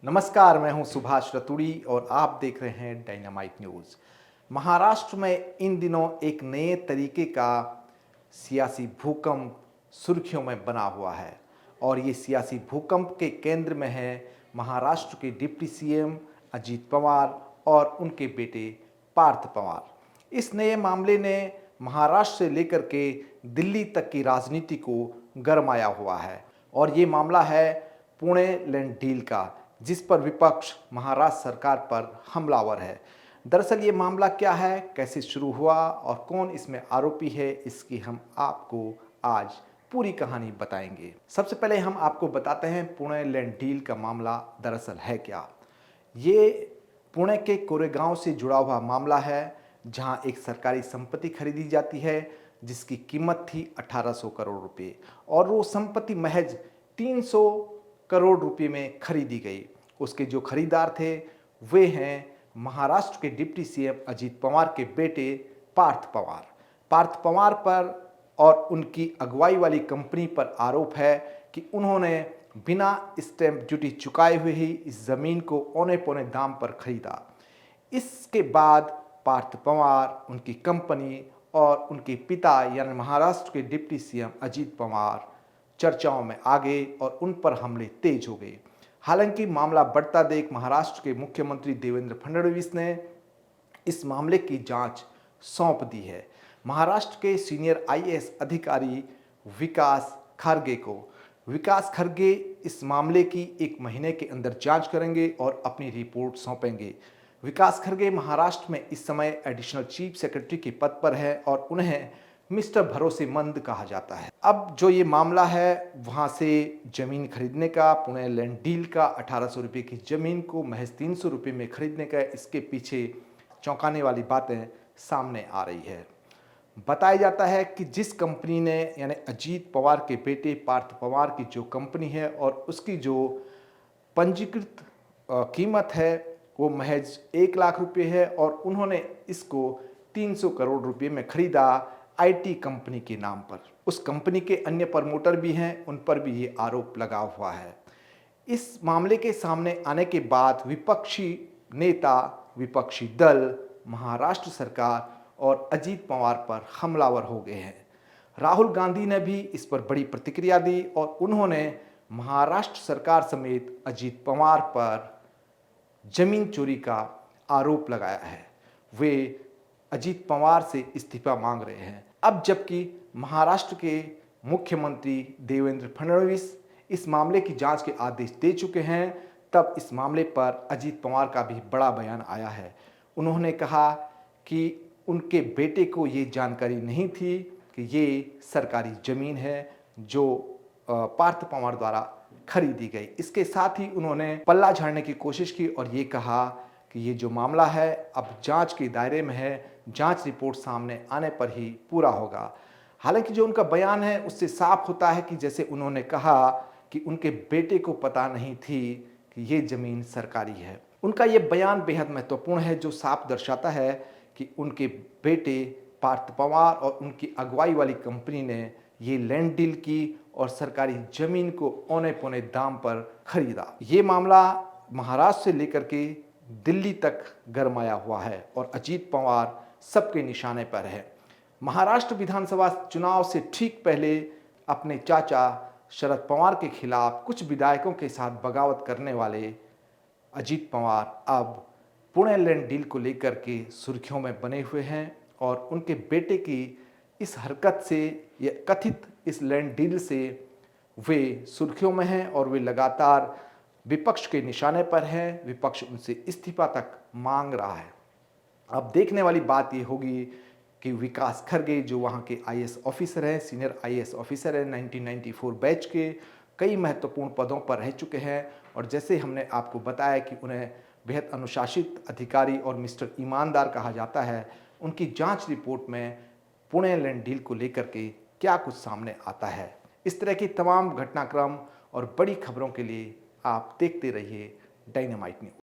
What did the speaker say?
नमस्कार, मैं हूं सुभाष रतुड़ी और आप देख रहे हैं डायनामाइट न्यूज़। महाराष्ट्र में इन दिनों एक नए तरीके का सियासी भूकंप सुर्खियों में बना हुआ है और ये सियासी भूकंप के केंद्र में है महाराष्ट्र के डिप्टी सीएम अजीत पवार और उनके बेटे पार्थ पवार। इस नए मामले ने महाराष्ट्र से लेकर के दिल्ली तक की राजनीति को गरमाया हुआ है और ये मामला है पुणे लैंड डील का, जिस पर विपक्ष महाराष्ट्र सरकार पर हमलावर है। दरअसल ये मामला क्या है, कैसे शुरू हुआ और कौन इसमें आरोपी है, इसकी हम आपको आज पूरी कहानी बताएंगे। सबसे पहले हम आपको बताते हैं पुणे लैंड डील का मामला दरअसल है क्या। ये पुणे के कोरेगांव से जुड़ा हुआ मामला है, जहां एक सरकारी संपत्ति खरीदी जाती है जिसकी कीमत थी 1800 करोड़ रुपए और वो संपत्ति महज 300 करोड़ रुपए में खरीदी गई। उसके जो खरीदार थे वे हैं महाराष्ट्र के डिप्टी सीएम अजीत पवार के बेटे पार्थ पवार। पार्थ पवार पर और उनकी अगुवाई वाली कंपनी पर आरोप है कि उन्होंने बिना स्टैंप ड्यूटी चुकाए हुए ही इस जमीन को औने पौने दाम पर खरीदा। इसके बाद पार्थ पवार, उनकी कंपनी और उनके पिता यानी महाराष्ट्र के डिप्टी सीएम अजीत पवार चर्चाओं में आ गए और उन पर हमले तेज हो गए। हालांकि मामला बढ़ता देख महाराष्ट्र के मुख्यमंत्री देवेंद्र फडणवीस ने इस मामले की जांच सौंप दी है महाराष्ट्र के सीनियर आईएएस अधिकारी विकास खारगे को। विकास खारगे इस मामले की 1 महीने के अंदर जांच करेंगे और अपनी रिपोर्ट सौंपेंगे। विकास खारगे महाराष्ट्र में इस समय एडिशनल चीफ सेक्रेटरी के पद पर है और उन्हें मिस्टर भरोसेमंद कहा जाता है। अब जो ये मामला है वहाँ से जमीन खरीदने का, पुणे लैंड डील का 1800 रुपये की जमीन को महज 300 रुपये में खरीदने का, इसके पीछे चौंकाने वाली बातें सामने आ रही है। बताया जाता है कि जिस कंपनी ने यानी अजीत पवार के बेटे पार्थ पवार की जो कंपनी है और उसकी जो पंजीकृत कीमत है वो महज 1 लाख रुपये है और उन्होंने इसको 300 करोड़ रुपये में खरीदा आईटी कंपनी के नाम पर। उस कंपनी के अन्य प्रमोटर भी हैं, उन पर भी ये आरोप लगा हुआ है। इस मामले के सामने आने के बाद विपक्षी नेता, विपक्षी दल, महाराष्ट्र सरकार और अजीत पवार पर हमलावर हो गए हैं। राहुल गांधी ने भी इस पर बड़ी प्रतिक्रिया दी और उन्होंने महाराष्ट्र सरकार समेत अजीत पवार पर जमीन चोरी का आरोप लगाया है। वे अजीत पवार से इस्तीफा मांग रहे हैं। अब जबकि महाराष्ट्र के मुख्यमंत्री देवेंद्र फडणवीस इस मामले की जांच के आदेश दे चुके हैं, तब इस मामले पर अजीत पवार का भी बड़ा बयान आया है। उन्होंने कहा कि उनके बेटे को ये जानकारी नहीं थी कि ये सरकारी ज़मीन है जो पार्थ पवार द्वारा खरीदी गई। इसके साथ ही उन्होंने पल्ला झाड़ने की कोशिश की और ये कहा कि ये जो मामला है अब जांच के दायरे में है, जांच रिपोर्ट सामने आने पर ही पूरा होगा। हालांकि जो उनका बयान है उससे साफ होता है कि जैसे उन्होंने कहा कि उनके बेटे को पता नहीं थी कि ये ज़मीन सरकारी है। उनका ये बयान बेहद महत्वपूर्ण है, जो साफ दर्शाता है कि उनके बेटे पार्थ पवार और उनकी अगुवाई वाली कंपनी ने ये लैंड डील की और सरकारी ज़मीन को औने पौने दाम पर खरीदा। ये मामला महाराष्ट्र से लेकर के दिल्ली तक गरमाया हुआ है और अजीत पवार सबके निशाने पर है। महाराष्ट्र विधानसभा चुनाव से ठीक पहले अपने चाचा शरद पवार के खिलाफ कुछ विधायकों के साथ बगावत करने वाले अजीत पवार अब पुणे लैंड डील को लेकर के सुर्खियों में बने हुए हैं और उनके बेटे की इस हरकत से या कथित इस लैंड डील से वे सुर्खियों में हैं और वे लगातार विपक्ष के निशाने पर हैं। विपक्ष उनसे इस्तीफा तक मांग रहा है। अब देखने वाली बात ये होगी कि विकास खारगे जो वहाँ के आईएएस ऑफिसर हैं, सीनियर आईएएस ऑफिसर हैं, 1994 बैच के कई महत्वपूर्ण पदों पर रह चुके हैं और जैसे हमने आपको बताया कि उन्हें बेहद अनुशासित अधिकारी और मिस्टर ईमानदार कहा जाता है, उनकी जांच रिपोर्ट में पुणे लैंड डील को लेकर के क्या कुछ सामने आता है। इस तरह की तमाम घटनाक्रम और बड़ी खबरों के लिए आप देखते रहिए डायनामाइट न्यूज़।